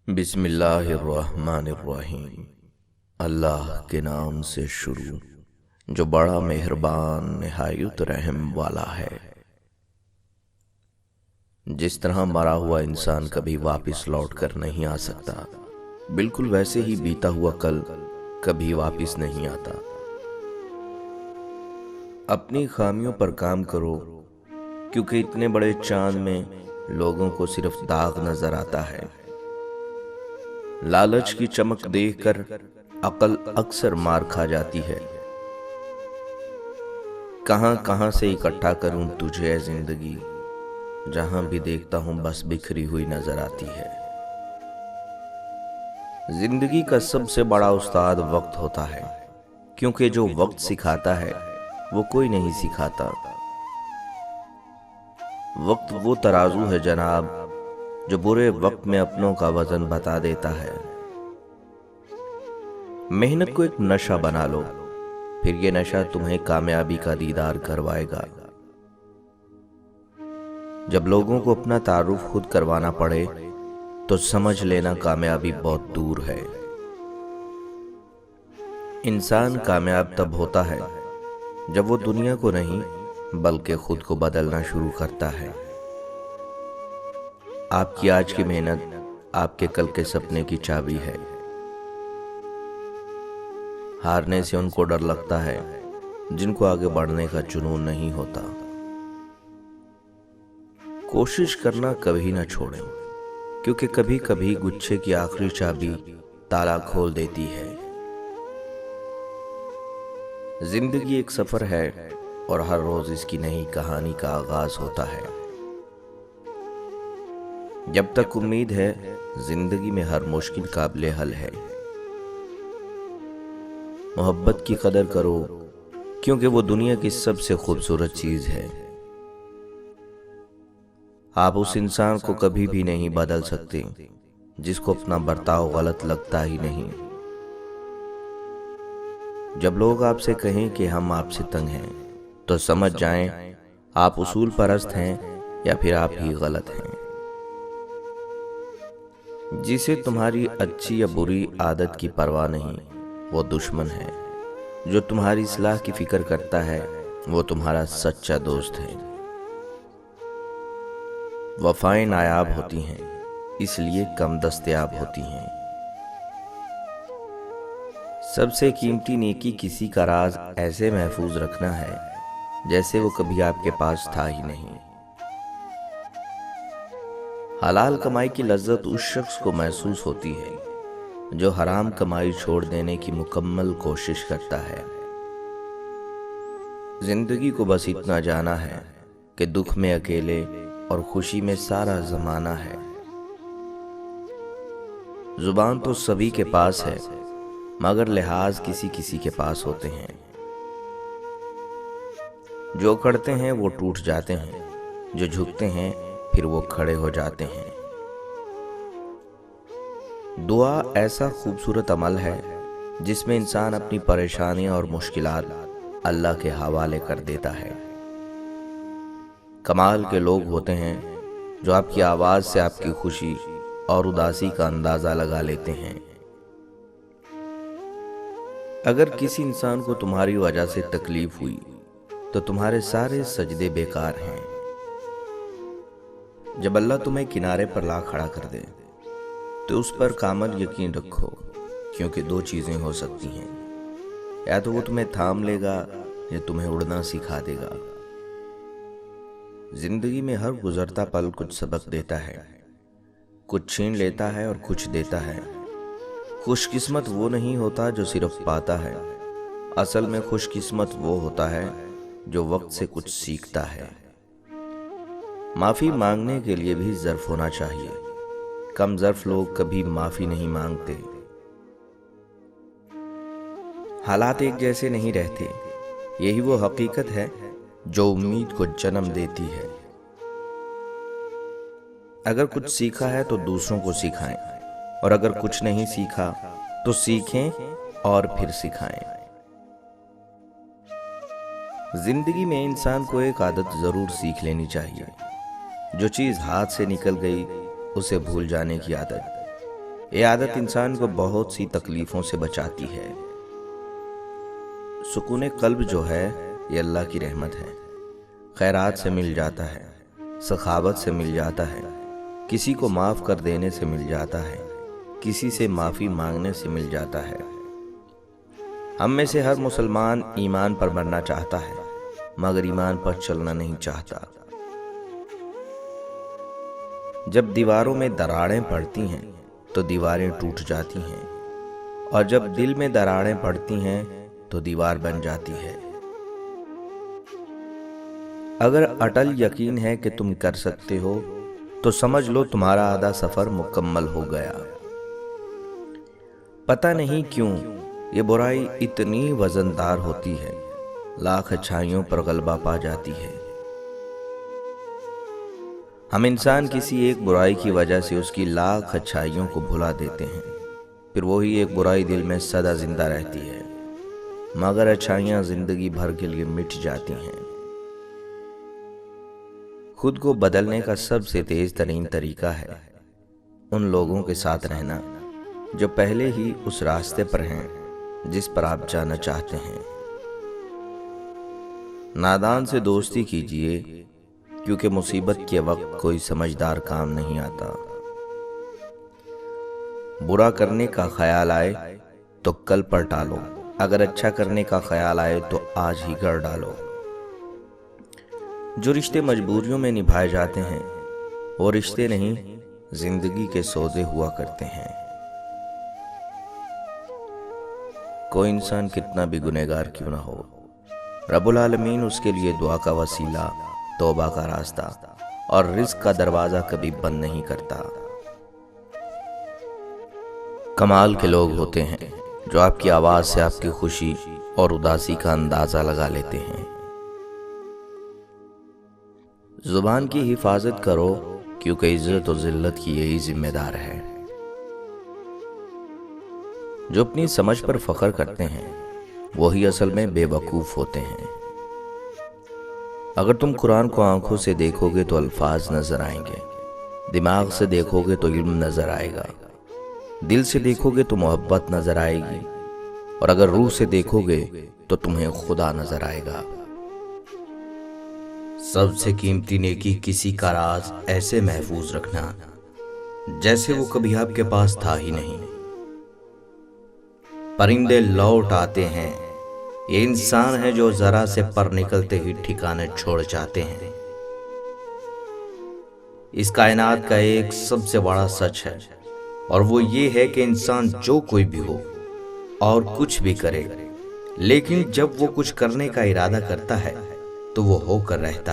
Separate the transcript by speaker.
Speaker 1: بسم اللہ الرحمن الرحیم۔ اللہ کے نام سے شروع جو بڑا مہربان نہایت رحم والا ہے۔ جس طرح مرا ہوا انسان کبھی واپس لوٹ کر نہیں آ سکتا، بالکل ویسے ہی بیتا ہوا کل کبھی واپس نہیں آتا۔ اپنی خامیوں پر کام کرو، کیونکہ اتنے بڑے چاند میں لوگوں کو صرف داغ نظر آتا ہے۔ لالچ کی چمک دیکھ کر عقل اکثر مار کھا جاتی ہے۔ کہاں کہاں سے اکٹھا کروں تجھے اے زندگی، جہاں بھی دیکھتا ہوں بس بکھری ہوئی نظر آتی ہے۔ زندگی کا سب سے بڑا استاد وقت ہوتا ہے، کیونکہ جو وقت سکھاتا ہے وہ کوئی نہیں سکھاتا۔ وقت وہ ترازو ہے جناب، جو برے وقت میں اپنوں کا وزن بتا دیتا ہے۔ محنت کو ایک نشہ بنا لو، پھر یہ نشہ تمہیں کامیابی کا دیدار کروائے گا۔ جب لوگوں کو اپنا تعارف خود کروانا پڑے تو سمجھ لینا کامیابی بہت دور ہے۔ انسان کامیاب تب ہوتا ہے جب وہ دنیا کو نہیں بلکہ خود کو بدلنا شروع کرتا ہے۔ آپ کی آج کی محنت آپ کے کل کے سپنے کی چابی ہے۔ ہارنے سے ان کو ڈر لگتا ہے جن کو آگے بڑھنے کا جنون نہیں ہوتا۔ کوشش کرنا کبھی نہ چھوڑیں، کیونکہ کبھی کبھی گچھے کی آخری چابی تالا کھول دیتی ہے۔ زندگی ایک سفر ہے اور ہر روز اس کی نئی کہانی کا آغاز ہوتا ہے۔ جب تک امید ہے زندگی میں ہر مشکل قابل حل ہے۔ محبت کی قدر کرو، کیونکہ وہ دنیا کی سب سے خوبصورت چیز ہے۔ آپ اس انسان کو کبھی بھی نہیں بدل سکتے جس کو اپنا برتاؤ غلط لگتا ہی نہیں۔ جب لوگ آپ سے کہیں کہ ہم آپ سے تنگ ہیں تو سمجھ جائیں آپ اصول پرست ہیں یا پھر آپ ہی غلط ہیں۔ جسے تمہاری اچھی یا بری عادت کی پرواہ نہیں وہ دشمن ہے، جو تمہاری اصلاح کی فکر کرتا ہے وہ تمہارا سچا دوست ہے۔ وفائیں نایاب ہوتی ہیں، اس لیے کم دستیاب ہوتی ہیں۔ سب سے قیمتی نیکی کسی کا راز ایسے محفوظ رکھنا ہے جیسے وہ کبھی آپ کے پاس تھا ہی نہیں۔ حلال کمائی کی لذت اس شخص کو محسوس ہوتی ہے جو حرام کمائی چھوڑ دینے کی مکمل کوشش کرتا ہے۔ زندگی کو بس اتنا جانا ہے کہ دکھ میں اکیلے اور خوشی میں سارا زمانہ ہے۔ زبان تو سبھی کے پاس ہے، مگر لحاظ کسی کسی کے پاس ہوتے ہیں۔ جو کڑتے ہیں وہ ٹوٹ جاتے ہیں، جو جھکتے ہیں پھر وہ کھڑے ہو جاتے ہیں۔ دعا ایسا خوبصورت عمل ہے جس میں انسان اپنی پریشانیاں اور مشکلات اللہ کے حوالے کر دیتا ہے۔ کمال کے لوگ ہوتے ہیں جو آپ کی آواز سے آپ کی خوشی اور اداسی کا اندازہ لگا لیتے ہیں۔ اگر کسی انسان کو تمہاری وجہ سے تکلیف ہوئی تو تمہارے سارے سجدے بیکار ہیں۔ جب اللہ تمہیں کنارے پر لا کھڑا کر دے تو اس پر کامل یقین رکھو، کیونکہ دو چیزیں ہو سکتی ہیں، یا تو وہ تمہیں تھام لے گا یا تمہیں اڑنا سکھا دے گا۔ زندگی میں ہر گزرتا پل کچھ سبق دیتا ہے، کچھ چھین لیتا ہے اور کچھ دیتا ہے۔ خوش قسمت وہ نہیں ہوتا جو صرف پاتا ہے، اصل میں خوش قسمت وہ ہوتا ہے جو وقت سے کچھ سیکھتا ہے۔ معافی مانگنے کے لیے بھی ظرف ہونا چاہیے، کم ظرف لوگ کبھی معافی نہیں مانگتے۔ حالات ایک جیسے نہیں رہتے، یہی وہ حقیقت ہے جو امید کو جنم دیتی ہے۔ اگر کچھ سیکھا ہے تو دوسروں کو سکھائیں، اور اگر کچھ نہیں سیکھا تو سیکھیں اور پھر سکھائیں۔ زندگی میں انسان کو ایک عادت ضرور سیکھ لینی چاہیے، جو چیز ہاتھ سے نکل گئی اسے بھول جانے کی عادت۔ یہ عادت انسان کو بہت سی تکلیفوں سے بچاتی ہے۔ سکون قلب جو ہے یہ اللہ کی رحمت ہے۔ خیرات سے مل جاتا ہے، سخاوت سے مل جاتا ہے، کسی کو معاف کر دینے سے مل جاتا ہے، کسی سے معافی مانگنے سے مل جاتا ہے۔ ہم میں سے ہر مسلمان ایمان پر مرنا چاہتا ہے مگر ایمان پر چلنا نہیں چاہتا۔ جب دیواروں میں دراڑیں پڑتی ہیں تو دیواریں ٹوٹ جاتی ہیں، اور جب دل میں دراڑیں پڑتی ہیں تو دیوار بن جاتی ہے۔ اگر اٹل یقین ہے کہ تم کر سکتے ہو تو سمجھ لو تمہارا آدھا سفر مکمل ہو گیا۔ پتہ نہیں کیوں یہ برائی اتنی وزندار ہوتی ہے، لاکھ اچھائیوں پر غلبہ پا جاتی ہے۔ ہم انسان کسی ایک برائی کی وجہ سے اس کی لاکھ اچھائیوں کو بھلا دیتے ہیں، پھر وہی ایک برائی دل میں سدا زندہ رہتی ہے، مگر اچھائیاں زندگی بھر کے لیے مٹ جاتی ہیں۔ خود کو بدلنے کا سب سے تیز ترین طریقہ ہے ان لوگوں کے ساتھ رہنا جو پہلے ہی اس راستے پر ہیں جس پر آپ جانا چاہتے ہیں۔ نادان سے دوستی کیجیے کیونکہ مصیبت کے وقت کوئی سمجھدار کام نہیں آتا۔ برا کرنے کا خیال آئے تو کل پر ٹالو، اگر اچھا کرنے کا خیال آئے تو آج ہی کر ڈالو۔ جو رشتے مجبوریوں میں نبھائے جاتے ہیں وہ رشتے نہیں، زندگی کے سودے ہوا کرتے ہیں۔ کوئی انسان کتنا بھی گنہگار کیوں نہ ہو، رب العالمین اس کے لیے دعا کا وسیلہ، توبہ کا راستہ اور رزق کا دروازہ کبھی بند نہیں کرتا۔ کمال کے لوگ ہوتے ہیں جو آپ کی آواز سے آپ کی خوشی اور اداسی کا اندازہ لگا لیتے ہیں۔ زبان کی حفاظت کرو کیونکہ عزت و ذلت کی یہی ذمہ دار ہے۔ جو اپنی سمجھ پر فخر کرتے ہیں وہی اصل میں بے وقوف ہوتے ہیں۔ اگر تم قرآن کو آنکھوں سے دیکھو گے تو الفاظ نظر آئیں گے، دماغ سے دیکھو گے تو علم نظر آئے گا، دل سے دیکھو گے تو محبت نظر آئے گی، اور اگر روح سے دیکھو گے تو تمہیں خدا نظر آئے گا۔ سب سے قیمتی نیکی کسی کا راز ایسے محفوظ رکھنا جیسے وہ کبھی آپ کے پاس تھا ہی نہیں۔ پرندے لوٹ آتے ہیں، یہ انسان ہے جو ذرا سے پر نکلتے ہی ٹھکانے چھوڑ جاتے ہیں۔ اس کائنات کا ایک سب سے بڑا سچ ہے، اور وہ یہ ہے کہ انسان جو کوئی بھی ہو اور کچھ بھی کرے، لیکن جب وہ کچھ کرنے کا ارادہ کرتا ہے تو وہ ہو کر رہتا ہے۔